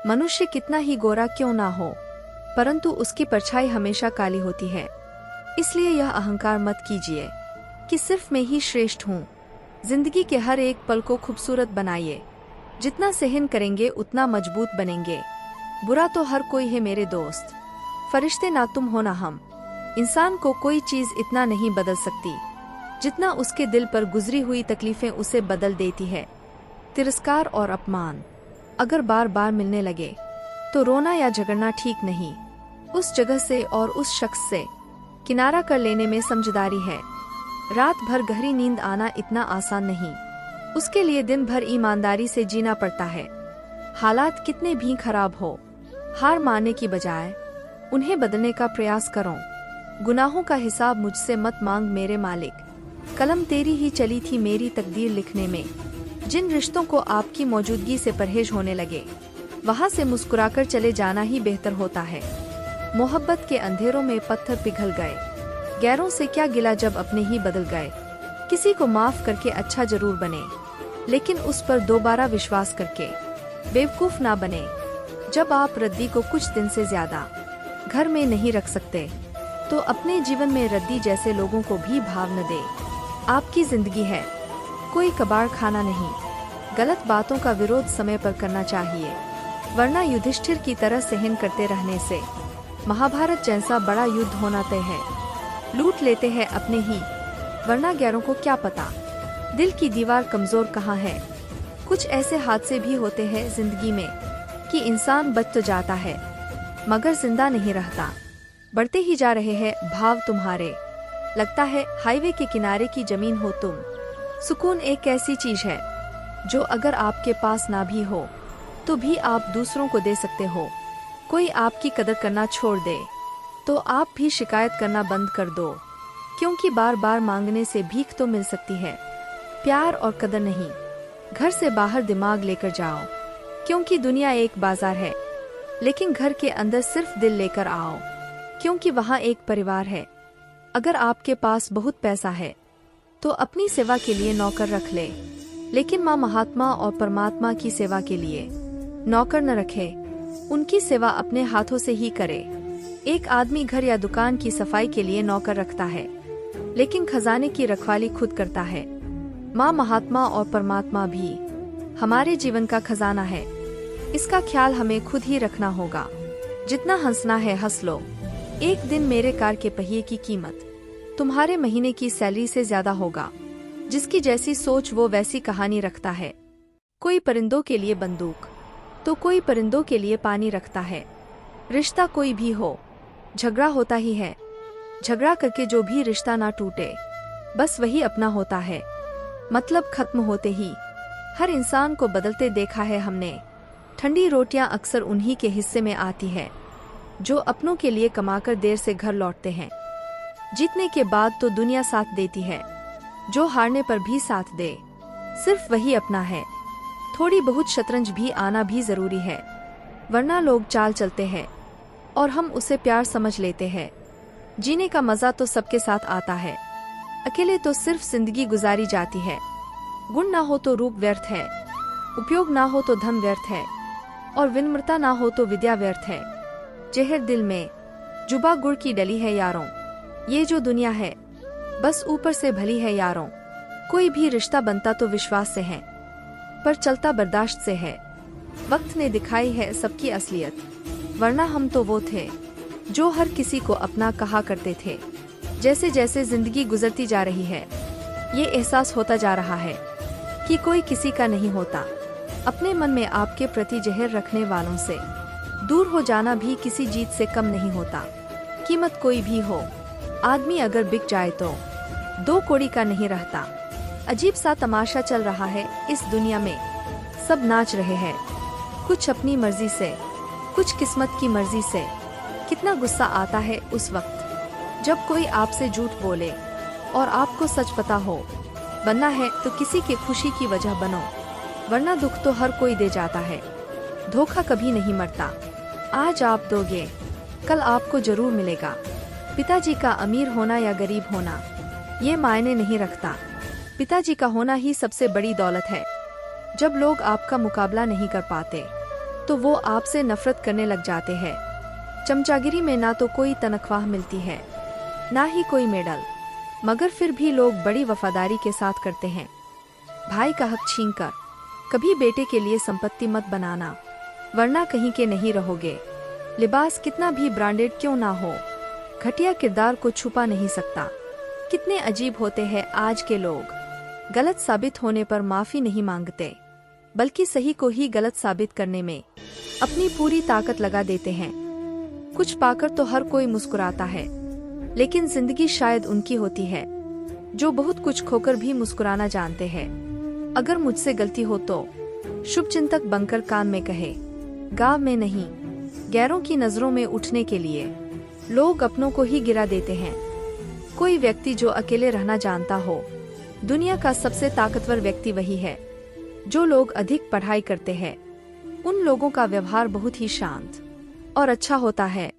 मनुष्य कितना ही गोरा क्यों ना हो, परंतु उसकी परछाई हमेशा काली होती है। इसलिए यह अहंकार मत कीजिए कि सिर्फ मैं ही श्रेष्ठ हूँ। जिंदगी के हर एक पल को खूबसूरत बनाइए। जितना सहन करेंगे उतना मजबूत बनेंगे। बुरा तो हर कोई है मेरे दोस्त, फरिश्ते ना तुम हो ना हम। इंसान को कोई चीज इतना नहीं बदल सकती जितना उसके दिल पर गुजरी हुई तकलीफें उसे बदल देती है। तिरस्कार और अपमान अगर बार बार मिलने लगे तो रोना या झगड़ना ठीक नहीं। उस जगह से और उस शख्स से किनारा कर लेने में समझदारी है। रात भर गहरी नींद आना इतना आसान नहीं, उसके लिए दिन भर ईमानदारी से जीना पड़ता है। हालात कितने भी खराब हो, हार मानने की बजाय उन्हें बदलने का प्रयास करो। गुनाहों का हिसाब मुझसे मत मांग मेरे मालिक, कलम तेरी ही चली थी मेरी तकदीर लिखने में। जिन रिश्तों को आपकी मौजूदगी से परहेज होने लगे, वहां से मुस्कुराकर चले जाना ही बेहतर होता है। मोहब्बत के अंधेरों में पत्थर पिघल गए, गैरों से क्या गिला जब अपने ही बदल गए। किसी को माफ करके अच्छा जरूर बने, लेकिन उस पर दोबारा विश्वास करके बेवकूफ ना बने। जब आप रद्दी को कुछ दिन से ज्यादा घर में नहीं रख सकते, तो अपने जीवन में रद्दी जैसे लोगों को भी भाव न दे। आपकी जिंदगी है, कोई कबाड़ खाना नहीं। गलत बातों का विरोध समय पर करना चाहिए, वरना युधिष्ठिर की तरह सहन करते रहने से महाभारत जैसा बड़ा युद्ध होना तय है। लूट लेते हैं अपने ही, वरना गैरों को क्या पता दिल की दीवार कमजोर कहाँ है। कुछ ऐसे हादसे भी होते हैं जिंदगी में कि इंसान बच तो जाता है मगर जिंदा नहीं रहता। बढ़ते ही जा रहे हैं भाव तुम्हारे, लगता है हाईवे के किनारे की जमीन हो तुम। सुकून एक ऐसी चीज है जो अगर आपके पास ना भी हो तो भी आप दूसरों को दे सकते हो। कोई आपकी कदर करना छोड़ दे तो आप भी शिकायत करना बंद कर दो, क्योंकि बार बार मांगने से भीख तो मिल सकती है, प्यार और कदर नहीं। घर से बाहर दिमाग लेकर जाओ, क्योंकि दुनिया एक बाजार है, लेकिन घर के अंदर सिर्फ दिल लेकर आओ, क्योंकि वहाँ एक परिवार है। अगर आपके पास बहुत पैसा है तो अपनी सेवा के लिए नौकर रख ले, लेकिन माँ महात्मा और परमात्मा की सेवा के लिए नौकर न रखे, उनकी सेवा अपने हाथों से ही करे। एक आदमी घर या दुकान की सफाई के लिए नौकर रखता है, लेकिन खजाने की रखवाली खुद करता है। माँ महात्मा और परमात्मा भी हमारे जीवन का खजाना है, इसका ख्याल हमें खुद ही रखना होगा। जितना हंसना है हंस लो। एक दिन मेरे कार के पहिए की कीमत तुम्हारे महीने की सैलरी से ज्यादा होगा। जिसकी जैसी सोच वो वैसी कहानी रखता है। कोई परिंदों के लिए बंदूक तो कोई परिंदों के लिए पानी रखता है। रिश्ता कोई भी हो, झगड़ा होता ही है। झगड़ा करके जो भी रिश्ता ना टूटे, बस वही अपना होता है। मतलब खत्म होते ही हर इंसान को बदलते देखा है हमने। ठंडी रोटियां अक्सर उन्हीं के हिस्से में आती है जो अपनों के लिए कमाकर देर से घर लौटते हैं। जीतने के बाद तो दुनिया साथ देती है, जो हारने पर भी साथ दे सिर्फ वही अपना है। थोड़ी बहुत शतरंज भी आना भी जरूरी है, वरना लोग चाल चलते हैं और हम उसे प्यार समझ लेते हैं। जीने का मजा तो सबके साथ आता है, अकेले तो सिर्फ जिंदगी गुजारी जाती है। गुण ना हो तो रूप व्यर्थ है, उपयोग ना हो तो धन व्यर्थ है, और विनम्रता ना हो तो विद्या व्यर्थ है। जहर दिल में, जुबा गुड़ की डली है यारों। ये जो दुनिया है बस ऊपर से भली है यारों। कोई भी रिश्ता बनता तो विश्वास से है, पर चलता बर्दाश्त से है। वक्त ने दिखाई है सबकी असलियत, वरना हम तो वो थे जो हर किसी को अपना कहा करते थे। जैसे जैसे जिंदगी गुजरती जा रही है, ये एहसास होता जा रहा है कि कोई किसी का नहीं होता। अपने मन में आपके प्रति जहर रखने वालों से दूर हो जाना भी किसी जीत से कम नहीं होता। कीमत कोई भी हो, आदमी अगर बिक जाए तो दो कौड़ी का नहीं रहता। अजीब सा तमाशा चल रहा है इस दुनिया में, सब नाच रहे हैं, कुछ अपनी मर्जी से, कुछ किस्मत की मर्जी से। कितना गुस्सा आता है उस वक्त जब कोई आपसे झूठ बोले और आपको सच पता हो। बनना है तो किसी के खुशी की वजह बनो, वरना दुख तो हर कोई दे जाता है। धोखा कभी नहीं मरता, आज आप दोगे कल आपको जरूर मिलेगा। पिताजी का अमीर होना या गरीब होना ये मायने नहीं रखता, पिताजी का होना ही सबसे बड़ी दौलत है। जब लोग आपका मुकाबला नहीं कर पाते तो वो आपसे नफरत करने लग जाते हैं। चमचागिरी में ना तो कोई तनख्वाह मिलती है, ना ही कोई मेडल, मगर फिर भी लोग बड़ी वफादारी के साथ करते हैं। भाई का हक छीनकर कभी बेटे के लिए संपत्ति मत बनाना, वरना कहीं के नहीं रहोगे। लिबास कितना भी ब्रांडेड क्यों ना हो, घटिया किरदार को छुपा नहीं सकता। कितने अजीब होते हैं आज के लोग, गलत साबित होने पर माफी नहीं मांगते, बल्कि सही को ही गलत साबित करने में अपनी पूरी ताकत लगा देते हैं। कुछ पाकर तो हर कोई मुस्कुराता है, लेकिन जिंदगी शायद उनकी होती है जो बहुत कुछ खोकर भी मुस्कुराना जानते हैं। अगर मुझसे गलती हो तो शुभचिंतक बनकर कान में कहे, गाँव में नहीं। गैरों की नजरों में उठने के लिए लोग अपनों को ही गिरा देते हैं। कोई व्यक्ति जो अकेले रहना जानता हो, दुनिया का सबसे ताकतवर व्यक्ति वही है। जो लोग अधिक पढ़ाई करते हैं, उन लोगों का व्यवहार बहुत ही शांत और अच्छा होता है।